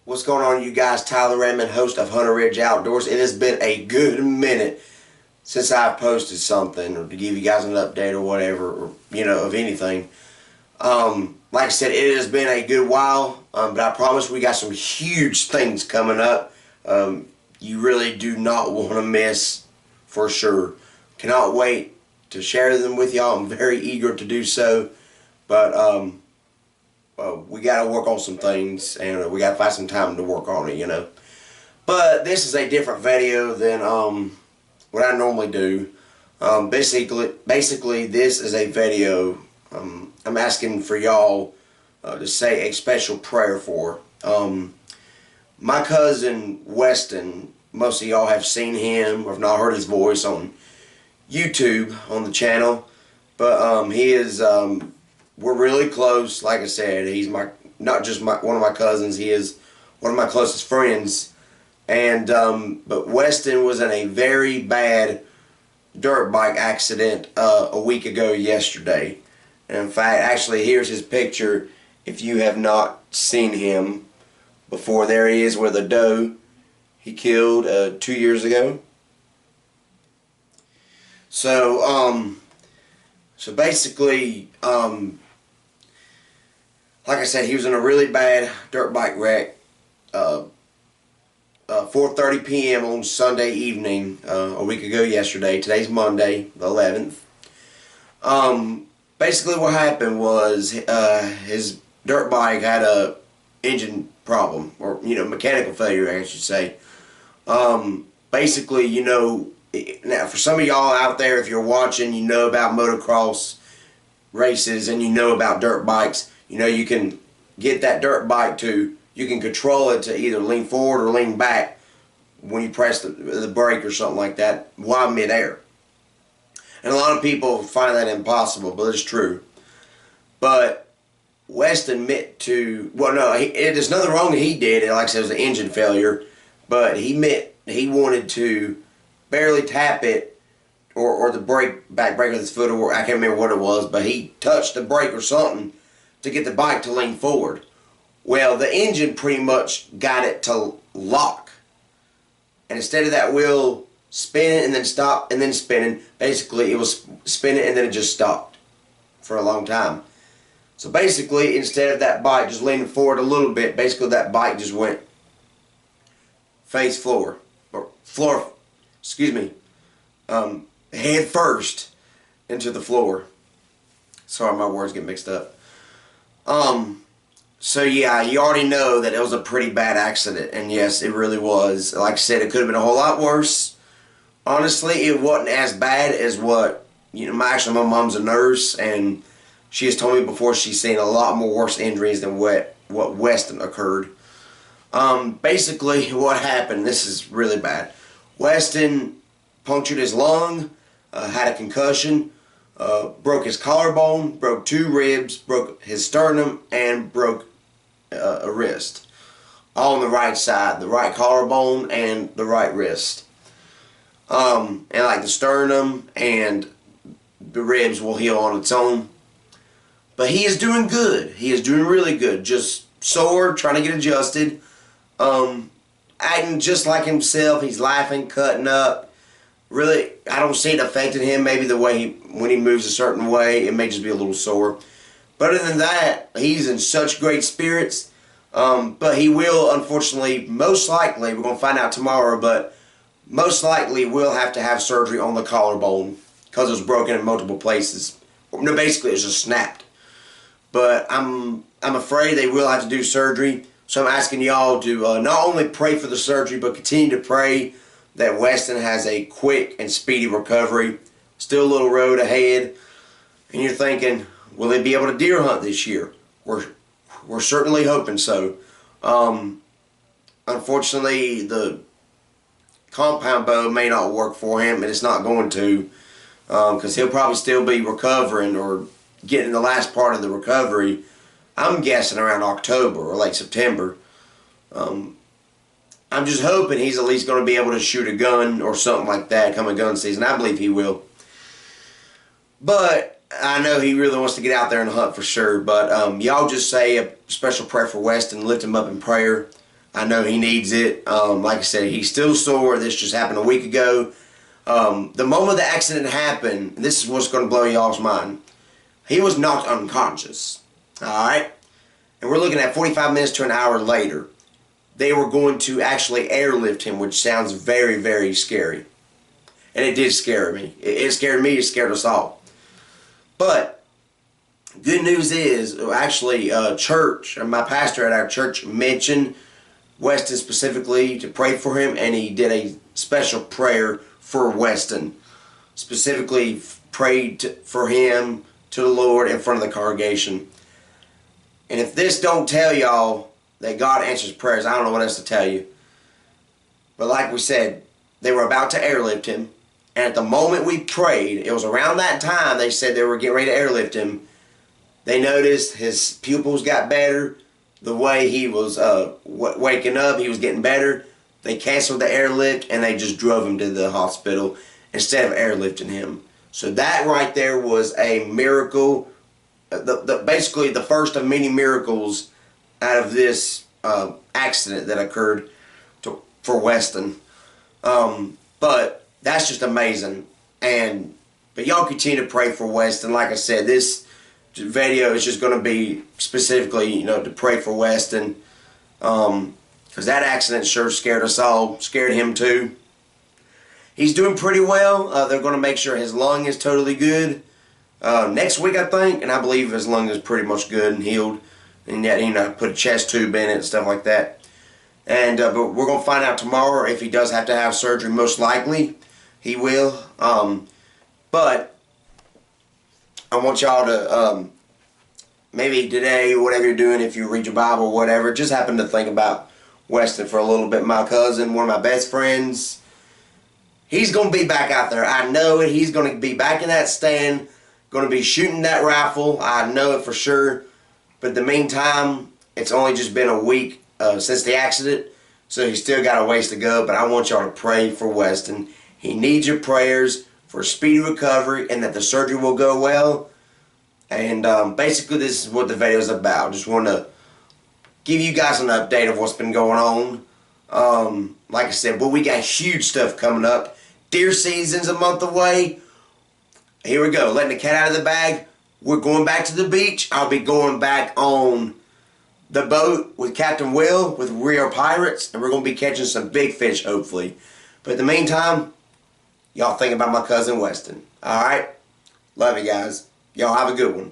What's going on, you guys? Tyler Redmond, host of Hunter Ridge Outdoors. It has been a good minute since I've posted something or to give you guys an update or whatever, or, of anything. Like I said, it has been a good while, but I promise we got some huge things coming up. You really do not want to miss, for sure. Cannot wait to share them with y'all. I'm very eager to do so, but we got to work on some things, and we got to find some time to work on it, But this is a different video than what I normally do. Basically, this is a video I'm asking for y'all to say a special prayer for. My cousin Weston, most of y'all have seen him or have not heard his voice on YouTube on the channel, but he is we're really close. Like I said, he's not just one of my cousins, he is one of my closest friends. And but Weston was in a very bad dirt bike accident a week ago yesterday. And in fact, actually, here's his picture if you have not seen him before. There he is with a doe he killed 2 years ago. So basically, like I said, he was in a really bad dirt bike wreck 4:30 p.m. on Sunday evening a week ago yesterday. Today's Monday, the 11th. Basically what happened was his dirt bike had a engine problem, or mechanical failure, I should say. Basically, now for some of y'all out there, if you're watching, you know about motocross races and you know about dirt bikes. You can get that dirt bike you can control it to either lean forward or lean back when you press the brake or something like that while midair. And a lot of people find that impossible, but it's true. But Weston admit there's nothing wrong that he did. Like I said, it was an engine failure, but he admit he wanted to barely tap it or the back brake with his foot, or I can't remember what it was, but he touched the brake or something to get the bike to lean forward. Well, the engine pretty much got it to lock. And instead of that wheel spinning and then stop and then spinning, basically it was spinning and then it just stopped for a long time. So basically, instead of that bike just leaning forward a little bit, basically that bike just went head first into the floor. Sorry, my words get mixed up. So yeah, you already know that it was a pretty bad accident, and yes, it really was. Like I said, it could have been a whole lot worse. Honestly, it wasn't as bad as what, my mom's a nurse, and she has told me before she's seen a lot more worse injuries than what Weston occurred. Basically, what happened, this is really bad. Weston punctured his lung, had a concussion, broke his collarbone, broke 2 ribs, broke his sternum, and broke a wrist. All on the right side, the right collarbone and the right wrist. And like the sternum and the ribs will heal on its own. But he is doing good. He is doing really good. Just sore, trying to get adjusted. Acting just like himself. He's laughing, cutting up. Really, I don't see it affecting him. Maybe the way when he moves a certain way, it may just be a little sore. But other than that, he's in such great spirits. But he will, unfortunately, most likely, we're going to find out tomorrow, but most likely will have to have surgery on the collarbone because it was broken in multiple places. No, basically, it's just snapped. But I'm afraid they will have to do surgery. So I'm asking y'all to not only pray for the surgery, but continue to pray that Weston has a quick and speedy recovery. Still a little road ahead. And you're thinking, will they be able to deer hunt this year? We're certainly hoping so. Unfortunately, the compound bow may not work for him, and it's not going to, because he'll probably still be recovering or getting the last part of the recovery. I'm guessing around October or late September. I'm just hoping he's at least going to be able to shoot a gun or something like that come gun season. I believe he will. But I know he really wants to get out there and hunt for sure. But y'all just say a special prayer for Weston, lift him up in prayer. I know he needs it. Like I said, he's still sore. This just happened a week ago. The moment the accident happened, this is what's going to blow y'all's mind. He was knocked unconscious. Alright? And we're looking at 45 minutes to an hour later. They were going to actually airlift him, which sounds very, very scary. And it did scare me. It scared me. It scared us all. But good news is, actually, church, my pastor at our church mentioned Weston specifically to pray for him, and he did a special prayer for Weston. Specifically prayed for him to the Lord in front of the congregation. And if this don't tell y'all that God answers prayers, I don't know what else to tell you. But like we said, they were about to airlift him. And at the moment we prayed, it was around that time they said they were getting ready to airlift him. They noticed his pupils got better. The way he was waking up, he was getting better. They canceled the airlift and they just drove him to the hospital instead of airlifting him. So that right there was a miracle. Basically the first of many miracles out of this accident that occurred for Weston. But that's just amazing. But y'all continue to pray for Weston. Like I said, this video is just going to be specifically, to pray for Weston. Because that accident sure scared us all. Scared him too. He's doing pretty well. They're going to make sure his lung is totally good next week, I think. And I believe his lung is pretty much good and healed. And yet, put a chest tube in it and stuff like that. And but we're going to find out tomorrow if he does have to have surgery. Most likely he will. But I want y'all to maybe today, whatever you're doing, if you read your Bible or whatever, just happen to think about Weston for a little bit. My cousin, one of my best friends, he's going to be back out there. I know it. He's going to be back in that stand, going to be shooting that rifle. I know it for sure. But in the meantime, it's only just been a week since the accident, so he's still got a ways to go. But I want y'all to pray for Weston. He needs your prayers for a speedy recovery and that the surgery will go well. And basically this is what the video is about. Just want to give you guys an update of what's been going on. Like I said, but we got huge stuff coming up. Deer season's a month away. Here we go, letting the cat out of the bag. We're going back to the beach. I'll be going back on the boat with Captain Will with Rio Pirates, and we're going to be catching some big fish, hopefully. But in the meantime, y'all think about my cousin Weston. Alright? Love you guys. Y'all have a good one.